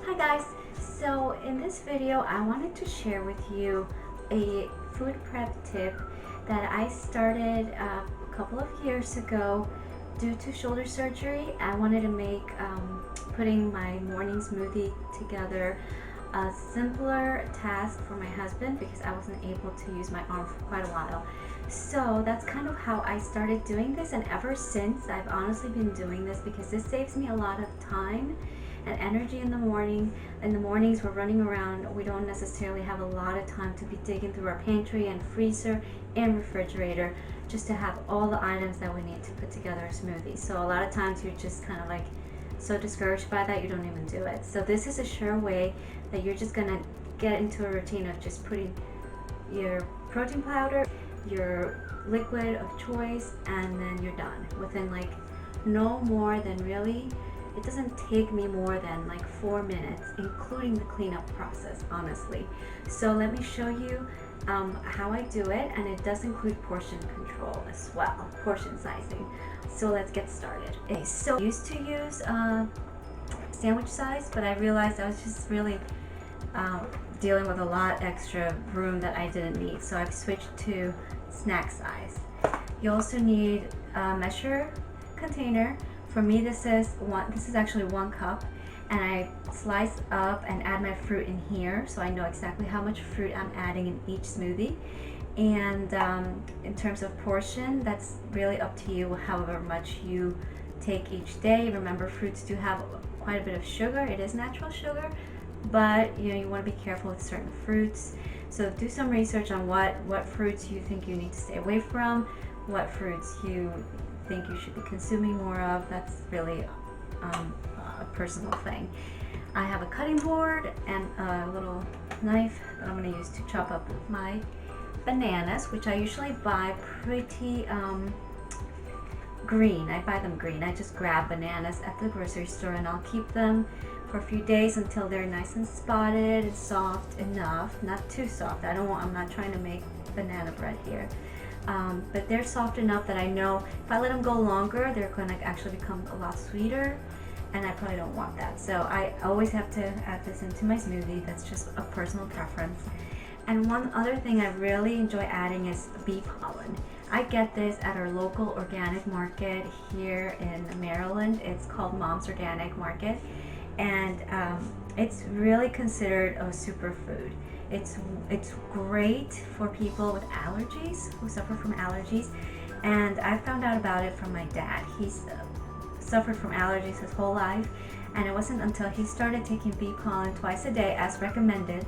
Hi guys, so in this video I wanted to share with you a food prep tip that I started a couple of years ago due to shoulder surgery. I wanted to make putting my morning smoothie together a simpler task for my husband because I wasn't able to use my arm for quite a while. So that's kind of how I started doing this, and ever since I've honestly been doing this because this saves me a lot of time and energy in the morning. In the mornings we're running around, we don't necessarily have a lot of time to be digging through our pantry and freezer and refrigerator just to have all the items that we need to put together a smoothie. So a lot of times you're just kind of like so discouraged by that you don't even do it. So this is a sure way that you're just gonna get into a routine of just putting your protein powder, your liquid of choice, and then you're done within like no more than really, it doesn't take me more than like 4 minutes, including the cleanup process, honestly. So let me show you how I do it, and it does include portion control as well, portion sizing. So let's get started. Okay, so I used to use sandwich size, but I realized I was just really dealing with a lot extra room that I didn't need. So I've switched to snack size. You also need a measure container. For me, this is actually 1 cup, and I slice up and add my fruit in here, so I know exactly how much fruit I'm adding in each smoothie. And in terms of portion, that's really up to you, however much you take each day. Remember, fruits do have quite a bit of sugar. It is natural sugar, but you want to be careful with certain fruits. So do some research on what fruits you think you need to stay away from, what fruits you think you should be consuming more of. That's really a personal thing. I have a cutting board and a little knife that I'm going to use to chop up my bananas, which I usually buy pretty green. I buy them green. I just grab bananas at the grocery store and I'll keep them for a few days until they're nice and spotted and soft enough, not too soft. I'm not trying to make banana bread here. But they're soft enough that I know if I let them go longer, they're going to actually become a lot sweeter, and I probably don't want that. So I always have to add this into my smoothie. That's just a personal preference. And one other thing I really enjoy adding is bee pollen. I get this at our local organic market here in Maryland. It's called Mom's Organic Market, and it's really considered a superfood. It's great for people with allergies, who suffer from allergies, and I found out about it from my dad. He's suffered from allergies his whole life, and it wasn't until he started taking bee pollen twice a day as recommended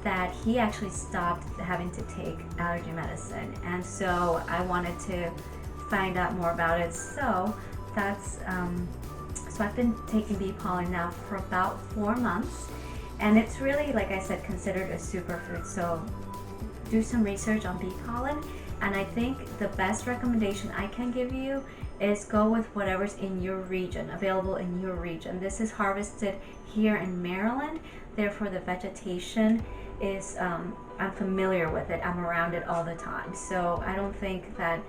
that he actually stopped having to take allergy medicine. And so I wanted to find out more about it. So that's so I've been taking bee pollen now for about 4 months. And it's really, like I said, considered a superfood. So do some research on bee pollen. And I think the best recommendation I can give you is go with whatever's in your region, available in your region. This is harvested here in Maryland. Therefore, the vegetation is, I'm familiar with it. I'm around it all the time. So I don't think that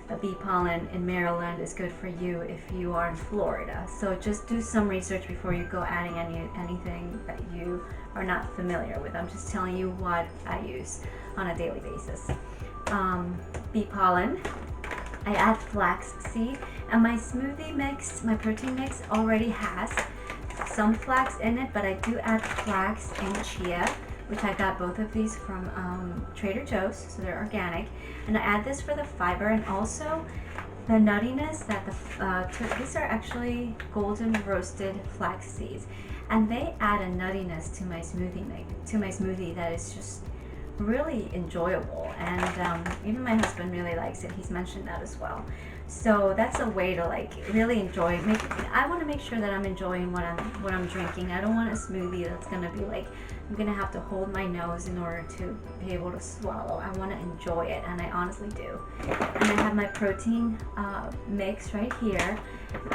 a bee pollen in Maryland is good for you if you are in Florida. So just do some research before you go adding anything that you are not familiar with. I'm just telling you what I use on a daily basis. Bee pollen. I add flax seed, and my smoothie mix, my protein mix already has some flax in it, but I do add flax and chia, which I got both of these from Trader Joe's, so they're organic. And I add this for the fiber and also the nuttiness that these are actually golden roasted flax seeds, and they add a nuttiness to my smoothie that is just really enjoyable. And even my husband really likes it. He's mentioned that as well. So that's a way to like really enjoy. I want to make sure that I'm enjoying what I'm drinking. I don't want a smoothie that's gonna be like I'm gonna have to hold my nose in order to be able to swallow. I want to enjoy it, and I honestly do. And I have my protein mix right here,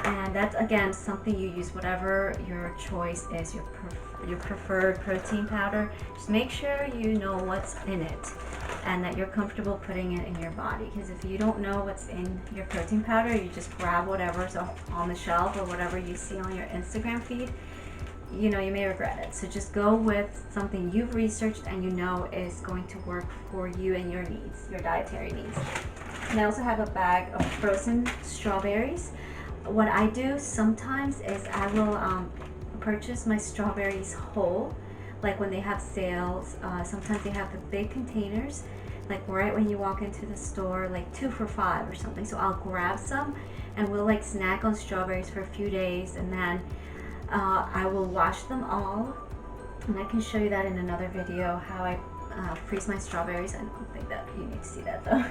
and that's again something you use whatever your choice is, your preferred protein powder. Just make sure you know what's in it and that you're comfortable putting it in your body, because if you don't know what's in your protein powder, you just grab whatever's on the shelf or whatever you see on your Instagram feed, you know, you may regret it. So just go with something you've researched and you know is going to work for you and your needs, your dietary needs. And I also have a bag of frozen strawberries. What I do sometimes is I will purchase my strawberries whole, like when they have sales. Sometimes they have the big containers, like right when you walk into the store, like 2 for $5 or something. So I'll grab some and we'll like snack on strawberries for a few days, and then I will wash them all, and I can show you that in another video how I freeze my strawberries. I don't think that you need to see that though.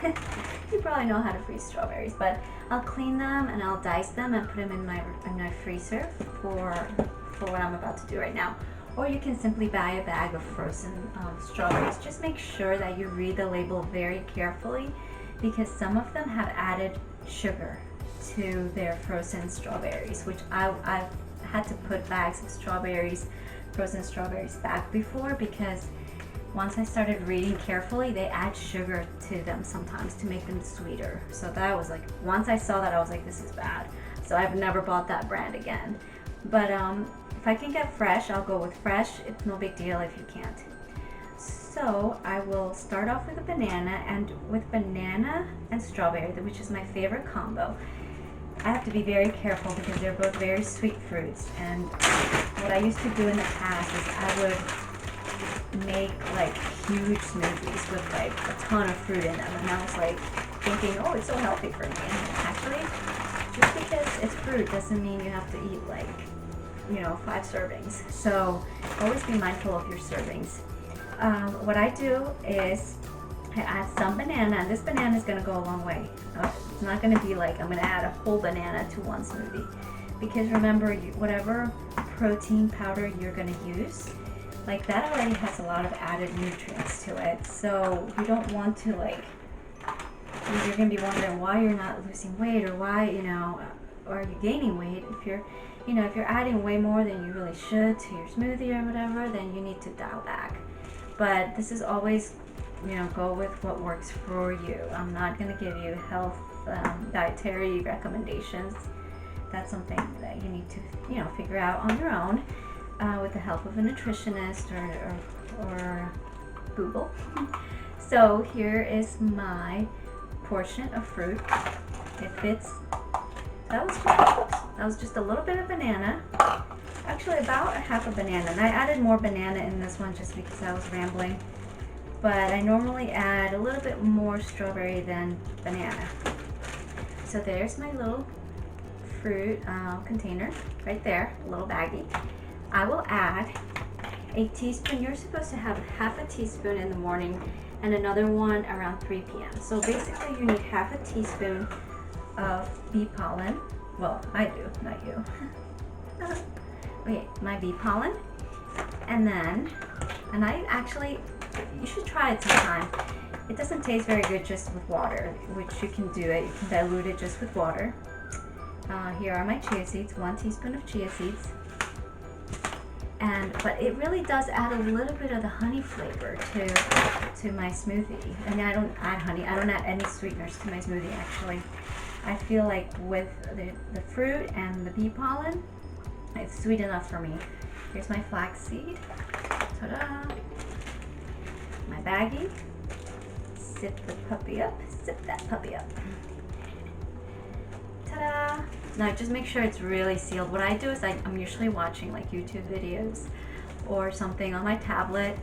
You probably know how to freeze strawberries, but I'll clean them and I'll dice them and put them in my freezer for what I'm about to do right now. Or you can simply buy a bag of frozen strawberries. Just make sure that you read the label very carefully, because some of them have added sugar to their frozen strawberries, which I've had to put bags of strawberries, frozen strawberries back before, because once I started reading carefully, they add sugar to them sometimes to make them sweeter. So that was like, once I saw that, I was like, this is bad. So I've never bought that brand again. But if I can get fresh, I'll go with fresh. It's no big deal if you can't. So I will start off with a banana, and with banana and strawberry, which is my favorite combo, I have to be very careful because they're both very sweet fruits. And what I used to do in the past is I would make like huge smoothies with like a ton of fruit in them, and I was like thinking, oh, it's so healthy for me. And actually, just because it's fruit doesn't mean you have to eat like, you know, 5 servings. So always be mindful of your servings. What I do is I add some banana, and this banana is going to go a long way. It's not going to be like I'm going to add a whole banana to one smoothie, because remember, whatever protein powder you're going to use, like that already has a lot of added nutrients to it. So you don't want to like, you're going to be wondering why you're not losing weight, or why, you know, or are you gaining weight. If you're, you know, if you're adding way more than you really should to your smoothie or whatever, then you need to dial back. But this is always, you know, go with what works for you. I'm not going to give you health dietary recommendations. That's something that you need to, you know, figure out on your own with the help of a nutritionist or Google. So here is my portion of fruit. It fits. That was just a little bit of banana. Actually, about a half a banana. And I added more banana in this one just because I was rambling. But I normally add a little bit more strawberry than banana. So there's my little fruit container right there, a little baggie. I will add a teaspoon. You're supposed to have half a teaspoon in the morning and another one around 3 p.m. So basically you need half a teaspoon of bee pollen. Well, I do, not you. Okay, my bee pollen. And I actually, you should try it sometime. It doesn't taste very good just with water, which you can do it. You can dilute it just with water. Here are my chia seeds, 1 teaspoon of chia seeds. But it really does add a little bit of the honey flavor to my smoothie. I mean, I don't add honey. I don't add any sweeteners to my smoothie, actually. I feel like with the fruit and the bee pollen, it's sweet enough for me. Here's my flax seed. Ta-da! My baggie. Sip the puppy up. Sip that puppy up. Ta-da! Now just make sure it's really sealed. What I do is I'm usually watching like YouTube videos or something on my tablet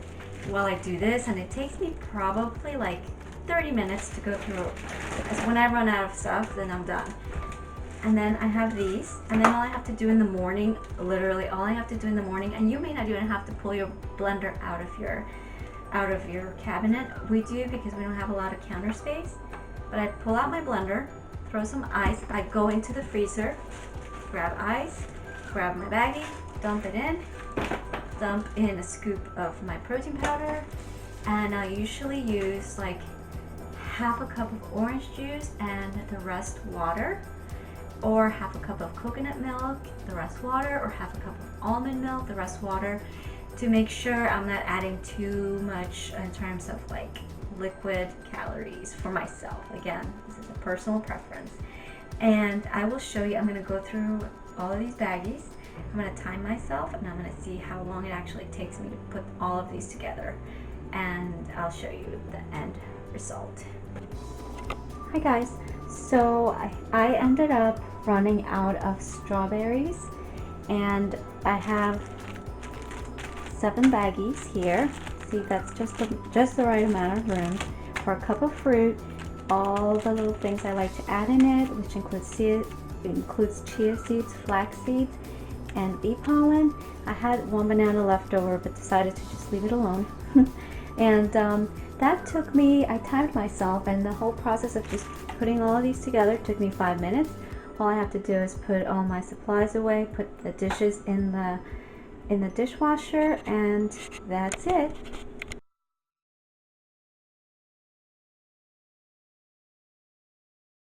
while I do this, and it takes me probably like 30 minutes to go through. Because when I run out of stuff, then I'm done. And then I have these, and then all I have to do in the morning, literally all I have to do in the morning, and you may not even have to pull your blender out of your cabinet. We do, because we don't have a lot of counter space. But I pull out my blender, throw some ice, I go into the freezer, grab ice, grab my baggie, dump it in, dump in a scoop of my protein powder, and I usually use like half a cup of orange juice and the rest water, or half a cup of coconut milk, the rest water, or half a cup of almond milk, the rest water, to make sure I'm not adding too much in terms of like liquid calories for myself. Again, this is a personal preference. And I will show you, I'm gonna go through all of these baggies, I'm gonna time myself and I'm gonna see how long it actually takes me to put all of these together, and I'll show you the end result. Hi guys, so I ended up running out of strawberries, and I have 7 baggies here. See, that's just the right amount of room for a cup of fruit, all the little things I like to add in it, which includes chia seeds, flax seeds, and bee pollen. I had 1 banana left over but decided to just leave it alone. And that took me, I timed myself, and the whole process of just putting all of these together took me 5 minutes. All I have to do is put all my supplies away, put the dishes in the dishwasher, and that's it.